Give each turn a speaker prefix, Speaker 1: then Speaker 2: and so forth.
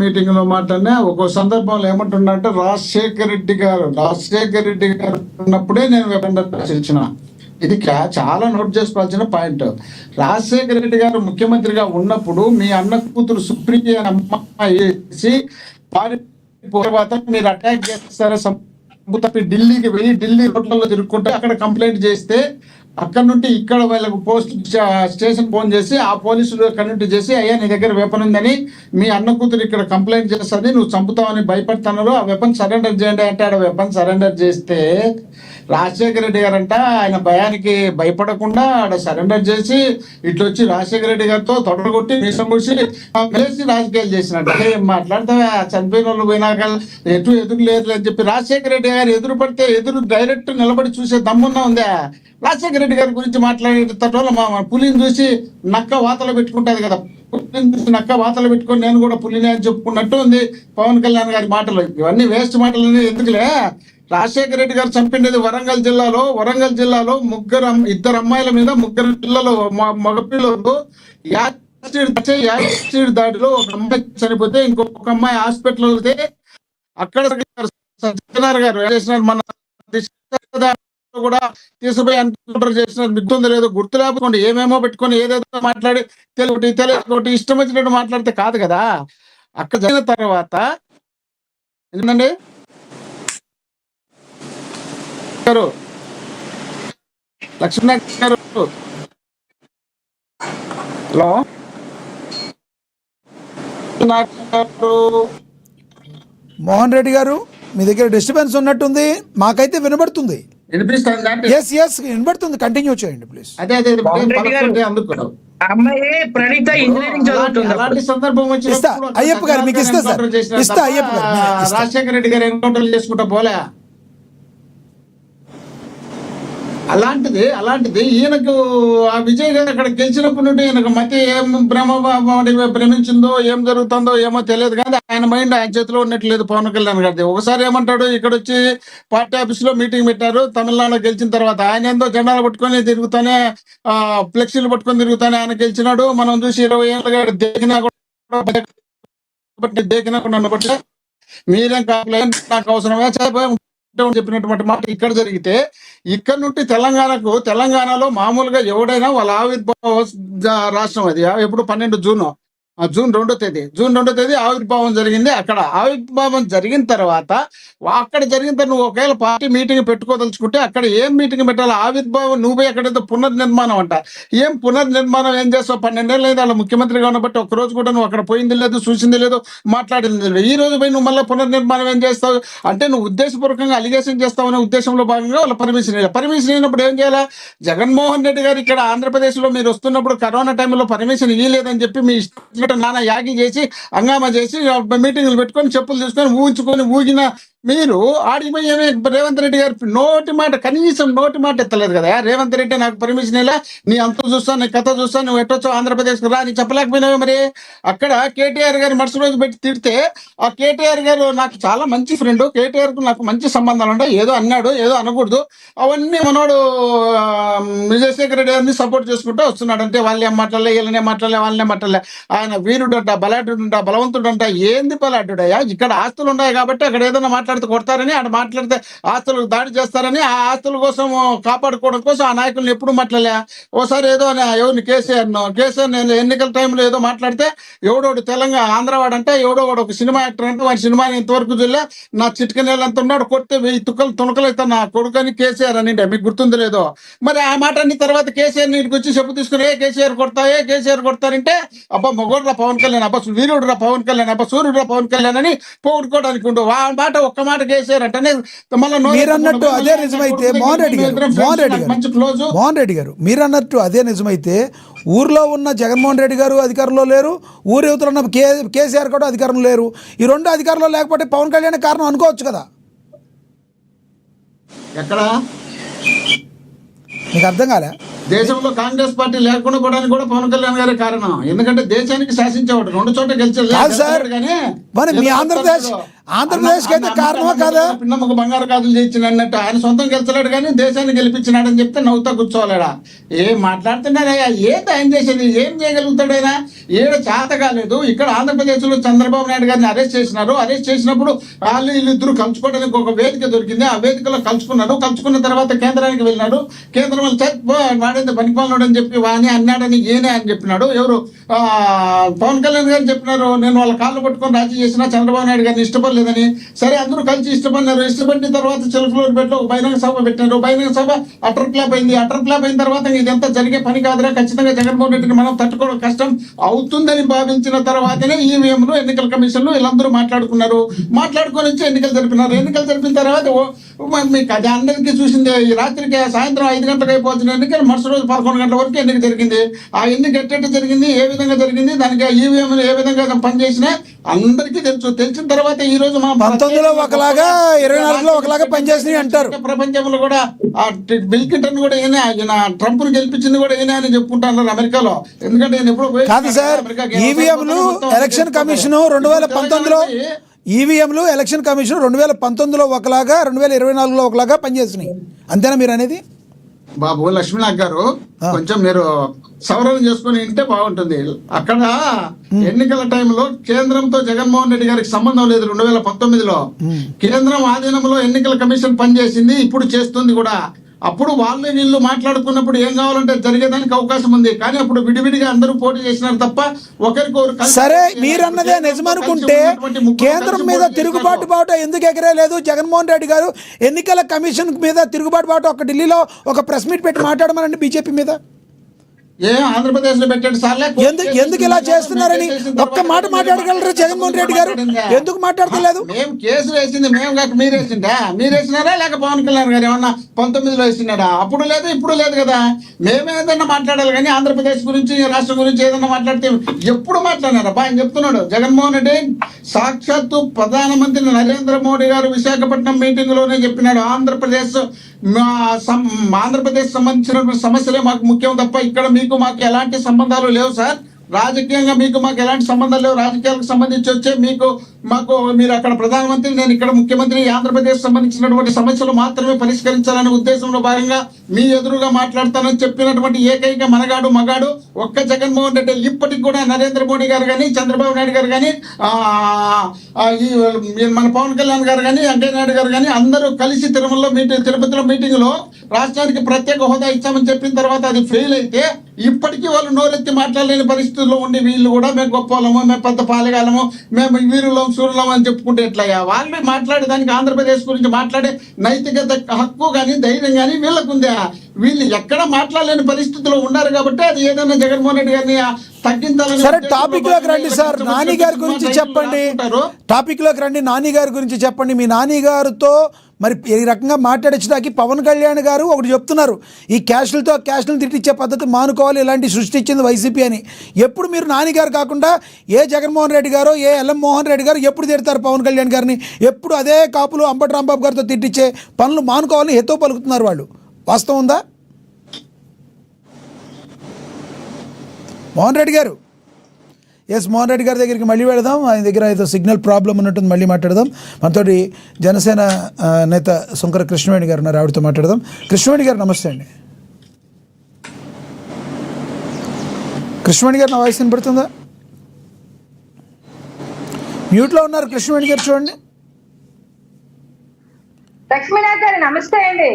Speaker 1: Meeting లో మాట్లాడినా ఒక్కో సందర్భంలో ఏమంటున్నారంటే రాజశేఖర రెడ్డి గారు ఉన్నప్పుడే నేను వెపన్ ఇచ్చిన. ఇది చాలా నోట్ చేసుకోవాల్సిన పాయింట్. రాజశేఖర రెడ్డి గారు ముఖ్యమంత్రిగా ఉన్నప్పుడు మీ అన్న కూతురు సుప్రియ అమ్మాయి తర్వాత మీరు అటాక్ చేస్తారా తప్పి ఢిల్లీకి వెళ్ళి ఢిల్లీ రోడ్లలో తిరుగుకుంటే అక్కడ కంప్లైంట్ చేస్తే అక్కడ నుండి ఇక్కడ వాళ్ళకు పోస్ట్ స్టేషన్ ఫోన్ చేసి ఆ పోలీసులు అక్కడ నుండి చేసి అయ్యా నీ దగ్గర వెపన్ ఉందని మీ అన్న కూతురు ఇక్కడ కంప్లైంట్ చేస్తుంది, నువ్వు చంపుతావని భయపడుతున్నారు, ఆ వెపన్ సరెండర్ చేయండి అంటే ఆడ వెపన్ సరెండర్ చేస్తే రాజశేఖర రెడ్డి గారంట ఆయన భయానికి భయపడకుండా ఆడ సరెండర్ చేసి ఇట్లా వచ్చి రాజశేఖర రెడ్డి గారితో తొడగొట్టి మీసం కూర్చి రాజకీయాలు చేసినట్టు. ఏం మాట్లాడతావా, చనిపోయిన వాళ్ళు పోయినాక ఎదురు లేదు అని చెప్పి రాజశేఖర రెడ్డి గారు ఎదురు పడితే ఎదురు డైరెక్ట్ నిలబడి చూసే దమ్మున్నా ఉందా? రాజశేఖర రెడ్డి గారి గురించి మాట్లాడేటప్పుడు మా పులిని చూసి నక్క వాతలు పెట్టుకుంటుంది కదా, పులిని చూసి నక్క వాతలు పెట్టుకొని నేను కూడా పులిని అని చెప్పుకున్నట్టు ఉంది పవన్ కళ్యాణ్ గారి మాటలు. ఇవన్నీ వేస్ట్ మాటలు ఎందుకులే. రాజశేఖర రెడ్డి గారు చంపినది వరంగల్ జిల్లాలో ఇద్దరు అమ్మాయిల మీద 3 పిల్లలు మగపిల్లలు యాసిడ్ దాడిలో ఒక అమ్మాయి చనిపోతే ఇంకొక అమ్మాయి హాస్పిటల్ వెళ్తే అక్కడ సత్యనారాయణ గారు చేసినారు, మన కూడా తీసుకుపోయి ఎన్కౌంటర్ చేసినారు. మిగ్గుంది లేదు గుర్తు లేకపోతే ఏమేమో పెట్టుకొని ఏదేదో మాట్లాడి తెలియటి ఇష్టం వచ్చినట్టు మాట్లాడితే కాదు కదా. అక్కడ జరిగిన తర్వాత ఏంటండి గారు లక్ష్మణ గారు, హలో
Speaker 2: మోహన్ రెడ్డి గారు, మీ దగ్గర డిస్టర్బెన్స్ ఉన్నట్టుంది, మాకైతే వినబడుతుంది. వినబడుతుంది, కంటిన్యూ చేయండి ప్లీజ్.
Speaker 1: అదే
Speaker 3: అమ్మాయి ప్రణీత ఇంజనీరింగ్ చదువుతుంది.
Speaker 1: అలాంటి సందర్భం వచ్చి
Speaker 2: అయ్యప్ప గారు మీకు ఇస్తా సార్, ఇస్తా అయ్యప్ప గారు.
Speaker 1: రాజశేఖర రెడ్డి గారు ఎన్కౌంటర్ చేసుకుంటా పోలే. అలాంటిది ఈయనకు ఆ విజయ్ గారు అక్కడ గెలిచినప్పటి నుండి ఈయనకు మతి ఏం భ్రమించిందో ఏం జరుగుతుందో ఏమో తెలియదు, కానీ ఆయన మైండ్ ఆయన చేతిలో ఉన్నట్లేదు పవన్ కళ్యాణ్ గారిది. ఒకసారి ఏమంటాడు, ఇక్కడ వచ్చి పార్టీ ఆఫీస్ లో మీటింగ్ పెట్టారు తమిళనాడులో గెలిచిన తర్వాత, ఆయన ఏందో జెండాలు పట్టుకొని తిరుగుతానే ఫ్లెక్సీలు పట్టుకొని తిరుగుతానే ఆయన గెలిచినాడు. మనం చూసి 20 ఏళ్ళుగా దేకినా కూడా నన్ను బట్టి మీరేం కావాలి నాకు అవసరమే చెప్పినటువంటి మాట ఇక్కడ జరిగితే, ఇక్కడ నుండి తెలంగాణలో మామూలుగా ఎవడైనా వాళ్ళ ఆవిర్భావ రాష్ట్రం అది ఎప్పుడు 12 జూన్ 2వ తేదీ ఆవిర్భావం జరిగింది. అక్కడ ఆవిర్భావం జరిగిన తర్వాత నువ్వు ఒకవేళ పార్టీ మీటింగ్ పెట్టుకోదలుచుకుంటే అక్కడ ఏం మీటింగ్ పెట్టాలి? ఆవిర్భావం నువ్వు ఎక్కడైతే పునర్నిర్మాణం అంట. ఏం పునర్నిర్మాణం ఏం చేస్తావు? 12 ఏళ్ళు లేదు వాళ్ళ ముఖ్యమంత్రిగా ఉన్నబట్టి ఒక్కరోజు కూడా నువ్వు అక్కడ పోయింది లేదు, చూసింది లేదు, మాట్లాడింది లేదు. ఈ రోజు పోయి నువ్వు మళ్ళీ పునర్నిర్మాణం ఏం చేస్తావు అంటే నువ్వు ఉద్దేశపూర్వకంగా అలిగేషన్ చేస్తావు అనే ఉద్దేశంలో భాగంగా వాళ్ళ పర్మిషన్ అయినప్పుడు ఏం చేయాలా? జగన్మోహన్ రెడ్డి గారు ఇక్కడ ఆంధ్రప్రదేశ్లో మీరు వస్తున్నప్పుడు కరోనా టైంలో పర్మిషన్ ఇవ్వలేదని చెప్పి మీ ఇష్టం నానా యాగి చేసి హంగామా చేసి మీటింగ్లు పెట్టుకొని చెప్పులు తీసుకొని ఊగిన మీరు ఆడిపోయి ఏమే రేవంత్ రెడ్డి గారు కనీసం నోటి మాట ఎత్తలేదు కదా. రేవంత్ రెడ్డి నాకు పర్మిషన్ ఇలా, నీ అంత చూస్తాను, నీ కథ చూస్తాను, నువ్వు ఎట్టొచ్చో ఆంధ్రప్రదేశ్కి రా అని చెప్పలేకపోయినావే. మరి అక్కడ కేటీఆర్ గారు మరుసటి రోజు పెట్టి తిడితే ఆ కేటీఆర్ గారు నాకు చాలా మంచి ఫ్రెండ్, కేటీఆర్ కు నాకు మంచి సంబంధాలు ఉంటాయి, ఏదో అన్నాడు ఏదో అనకూడదు, అవన్నీ మనోడు విజయశేఖర రెడ్డి గారిని సపోర్ట్ చేసుకుంటూ వస్తున్నాడు. అంటే వాళ్ళే మాట్లాడలే, వీళ్ళనే మాట్లాడలే, వాళ్ళనే మాట్లాడలే. ఆయన వీరుడంట, బలాఢ్యుడంట, బలవంతుడంట. ఏంది బలాఢ్యుడయ్యా? ఇక్కడ ఆస్తులు ఉన్నాయి కాబట్టి అక్కడ ఏదైనా మాట్లాడితే కొడతారని, అక్కడ మాట్లాడితే ఆస్తులకు దాడి చేస్తారని, ఆ ఆస్తుల కోసం కాపాడుకోవడం కోసం ఆ నాయకులను ఎప్పుడు మాట్లాడలే. ఓసారి ఏదో ఎవరిని కేసీఆర్ నేను ఎన్నికల టైంలో ఏదో మాట్లాడితే ఎవడోడు తెలంగాణ ఆంధ్రవాడు అంటే ఎవడోడు ఒక సినిమా యాక్టర్ అంటే వాడి సినిమాని ఇంతవరకు చూడలే, నా చిటికనేళ్ళు అంత ఉన్నాడు, కొడితే 1000 తునకలు అవుతాను నా కొడుకని కేసీఆర్ అని మీకు గుర్తుంది లేదో. మరి ఆ మాట అన్ని తర్వాత కేసీఆర్ నీటికి వచ్చి చెప్పు తీసుకుని కేసీఆర్ కొడతారంటే అబ్బా మొగోడ్రా పవన్ కళ్యాణ్, అబ్బా వీరుడురా పవన్ కళ్యాణ్, అబ్బా సూర్యుడురా పవన్ కళ్యాణ్ అని పోగొట్టుకోవడానికి ఉండు. ఆ మాట ఒక్క మాట కేసీఆర్ అంటే
Speaker 2: మీరన్నట్టు అదే నిజమైతే మోహన్ రెడ్డి గారు మీరన్నట్టు అదే నిజమైతే ఊర్లో ఉన్న జగన్మోహన్ రెడ్డి గారు అధికారంలో లేరు, ఊరు యువతలో ఉన్న కేసీఆర్ కూడా అధికారంలో లేరు. ఈ 2 అధికారంలో లేకపోతే పవన్ కళ్యాణ్ కారణం అనుకోవచ్చు కదా.
Speaker 1: ఎక్కడ
Speaker 2: మీకు అర్థం కాలే?
Speaker 1: దేశంలో కాంగ్రెస్ పార్టీ లేకుండా కూడా పవన్ కళ్యాణ్ గారి కారణం. ఎందుకంటే దేశానికి శాసించేవాడు 2 చోట్ల గెలిచారు.
Speaker 2: మరి మీ ఆంధ్రప్రదేశ్కి అయితే కారణమా కాదా?
Speaker 1: పిన్నమ్మకు బంగారు గాజులు చేయించిన అన్నట్టు ఆయన సొంతం గెలిచలేడు కానీ దేశాన్ని గెలిపించినాడని చెప్తే నవ్వుతా కూర్చోవాలడా. ఏం మాట్లాడుతున్నారయ్యా? ఏంటి ఆయన చేసేది? ఏం చేయగలుగుతాడైనా? ఏడ చేత కాలేదు. ఇక్కడ ఆంధ్రప్రదేశ్లో చంద్రబాబు నాయుడు గారిని అరెస్ట్ చేసినారు. అరెస్ట్ చేసినప్పుడు వీళ్ళిద్దరూ కలుసుకోవడానికి ఒక వేదిక దొరికింది. ఆ వేదికలో కలుసుకున్నారు. కలుసుకున్న తర్వాత కేంద్రానికి వెళ్ళినాడు. కేంద్రం వాళ్ళు వాడేది పనికిమాలడు అని చెప్పి వాని అన్నాడని ఏనే అని చెప్పినాడు. ఎవరు పవన్ కళ్యాణ్ గారు చెప్పినారు, నేను వాళ్ళ కాళ్ళు పట్టుకొని రాజీ చేసినా చంద్రబాబు నాయుడు గారిని ఇష్టపడలేదని. సరే అందరూ కలిసి ఇష్టపడినారు. ఇష్టపడిన తర్వాత చిలకలూరుపేటలో ఒక బహిరంగ సభ పెట్టినారు. బహిరంగ సభ అటర్ ఫ్లాప్ అయింది. అటర్ ఫ్లాప్ అయిన తర్వాత ఇదంతా జరిగే పని కాదురా, ఖచ్చితంగా జగన్మోహన్ రెడ్డిని మనం తట్టుకోవడం కష్టం అవుతుందని భావించిన తర్వాతనే ఈవీఎంలు ఎన్నికల కమిషన్లు వీళ్ళందరూ మాట్లాడుకున్నారు. మాట్లాడుకొని వచ్చి ఎన్నికలు జరిపినారు. ఎన్నికలు జరిపిన తర్వాత మీకు అది అందరికీ చూసింది. ఈ రాత్రికి సాయంత్రం 5 గంటలకు అయిపోతున్న ఎన్నికలు మరుసటి రోజు 11 గంటల వరకు ఎన్నిక జరిగింది. ఆ ఎన్నిక ఎట్టెట్టు జరిగింది, ఏ విధంగా జరిగింది, దానికి ఈవీఎంలు ఏ విధంగా పనిచేసినా అందరికీ తెలుసు. తెలిసిన తర్వాత ఈ రోజు మనం
Speaker 2: 19లో ఒకలాగా 24లో ఒకలాగా పనిచేసినాయి అంటారు.
Speaker 1: ప్రపంచంలో కూడా బిల్ క్లింటన్ కూడా ఈయన ట్రంప్ ను గెలిపించింది కూడా ఈయన అని చెప్పుకుంటున్నారు అమెరికాలో. ఎందుకంటే నేను ఎప్పుడు
Speaker 2: కాదు సార్, ఈవీఎంలు ఎలక్షన్ కమిషన్ 2019లో ఈవీఎంలు ఎలక్షన్ కమిషన్ 2019లో ఒకలాగా 2024లో ఒకలాగా పనిచేసినాయి. అంతేనా మీరు అనేది?
Speaker 1: బాబు లక్ష్మీనాథ్ గారు, కొంచెం మీరు సవరణ చేసుకుని ఉంటే బాగుంటుంది. అక్కడ ఎన్నికల టైంలో కేంద్రంతో జగన్మోహన్ రెడ్డి గారికి సంబంధం లేదు. 2019లో కేంద్రం ఆధీనంలో ఎన్నికల కమిషన్ పనిచేసింది, ఇప్పుడు చేస్తుంది కూడా. అప్పుడు వాళ్ళు వీళ్ళు మాట్లాడుకున్నప్పుడు ఏం కావాలంటే జరిగేదానికి అవకాశం ఉంది. కానీ అప్పుడు విడివిడిగా అందరూ పోటీ చేసినారు తప్ప ఒకరికొకరు.
Speaker 2: సరే, మీరన్నదే నిజమనుకుంటే కేంద్రం మీద తిరుగుబాటు బాట ఎందుకు ఎగరేలేదు? జగన్మోహన్ రెడ్డి గారు ఎన్నికల కమిషన్ మీద తిరుగుబాటు బాట ఒక ఢిల్లీలో ఒక ప్రెస్ మీట్ పెట్టి మాట్లాడమనండి బీజేపీ మీద.
Speaker 1: ఆంధ్రప్రదేశ్ లో పెట్టాడు సార్లే.
Speaker 2: ఎందుకు ఇలా చేస్తున్నారని ఒక్క మాట మాట్లాడగలరు జగన్మోహన్ రెడ్డి గారు? ఎందుకు మాట్లాడతలేదు?
Speaker 1: మేము కేసులు వేసింది మేము కాక మీరు వేసిందా? మీరు వేసినారా లేక పవన్ కళ్యాణ్ గారు ఏమన్నా 19లో వేసినాడా? అప్పుడు లేదు, ఇప్పుడు లేదు కదా. మేము ఏదన్నా మాట్లాడాలి కానీ ఆంధ్రప్రదేశ్ గురించి రాష్ట్రం గురించి ఏదన్నా మాట్లాడితే ఎప్పుడు మాట్లాడినారా? ఆయన చెప్తున్నాడు జగన్మోహన్ రెడ్డి సాక్షాత్తు ప్రధానమంత్రి నరేంద్ర మోడీ గారు విశాఖపట్నం మీటింగ్ లోనే చెప్పినాడు, ఆంధ్రప్రదేశ్ సంబంధించినటువంటి సమస్యలే మాకు ముఖ్యం తప్ప ఇక్కడ మాకు ఎలాంటి సంబంధాలు లేవు సార్. రాజకీయంగా మాకు ఎలాంటి సంబంధాలు లేవు. రాజకీయాలకు సంబంధించి వచ్చే మీరు అక్కడ ప్రధానమంత్రి, నేను ఇక్కడ ముఖ్యమంత్రి. ఆంధ్రప్రదేశ్ సంబంధించినటువంటి సమస్యలు మాత్రమే పరిష్కరించాలనే ఉద్దేశంలో భాగంగా మీ ఎదురుగా మాట్లాడతానని చెప్పినటువంటి ఏకైక మగాడు ఒక్క జగన్మోహన్ రెడ్డి. ఇప్పటికి కూడా నరేంద్ర మోడీ గారు కానీ, చంద్రబాబు నాయుడు గారు కానీ, మన పవన్ కళ్యాణ్ గారు కానీ, వెంకయ్య నాయుడు గారు కానీ అందరూ కలిసి తిరుపతిలో మీటింగ్ లో రాష్ట్రానికి ప్రత్యేక హోదా ఇచ్చామని చెప్పిన తర్వాత అది ఫెయిల్ అయితే ఇప్పటికీ వాళ్ళు నోరెత్తి మాట్లాడలేని పరిస్థితుల్లో ఉండి వీళ్ళు కూడా మేము గొప్ప వాళ్ళము, మేము పెద్ద పాలెగాలము, మేము వీరులం సూర్యులం అని చెప్పుకుంటే ఎట్లయ్యా? వాళ్ళు మాట్లాడేదానికి ఆంధ్రప్రదేశ్ గురించి మాట్లాడే నైతికత హక్కు కానీ ధైర్యం కానీ వీళ్ళకుందా? వీళ్ళు ఎక్కడ మాట్లాడలేని పరిస్థితుల్లో ఉన్నారు కాబట్టి అది ఏదైనా జగన్మోహన్ రెడ్డి గారిని తగ్గించాలని.
Speaker 2: సరే, టాపిక్ లోకి రండి సార్. నాని గారి గురించి చెప్పండి. టాపిక్ లోకి రండి. నాని గారి గురించి చెప్పండి. మీ నాని గారితో మరి ఈ రకంగా మాట్లాడించడానికి పవన్ కళ్యాణ్ గారు ఒకటి చెప్తున్నారు, ఈ క్యాష్లను తిట్టించే పద్ధతి మానుకోవాలి, ఇలాంటి సృష్టించింది వైసీపీ అని. ఎప్పుడు మీరు నాని గారు కాకుండా ఏ జగన్మోహన్ రెడ్డి గారు, ఏ ఎల్ఎం మోహన్ రెడ్డి గారు ఎప్పుడు తిడతారు పవన్ కళ్యాణ్ గారిని? ఎప్పుడు అదే కాపులు అంబటి రాంబాబు గారితో తిట్టించే పనులు మానుకోవాలని హితో పలుకుతున్నారు వాళ్ళు. వాస్తవం ఉందా మోహన్ రెడ్డి గారు? ఎస్, మోహన్ రెడ్డి గారి దగ్గరికి మళ్ళీ వెళదాం. ఆయన దగ్గర ఏదో సిగ్నల్ ప్రాబ్లం ఉన్నట్టుంది, మళ్ళీ మాట్లాడదాం. మనతోటి జనసేన నేత శంకర కృష్ణవేణి గారు ఉన్నారు, ఆవిడతో మాట్లాడదాం. కృష్ణవేణి గారు నమస్తే అండి. కృష్ణవేణి గారు నా వాయిస్ వినపడుతుందా? మ్యూట్లో ఉన్నారు కృష్ణవేణి గారు, చూడండి.
Speaker 4: లక్ష్మీనాథ్ గారు నమస్తే అండి.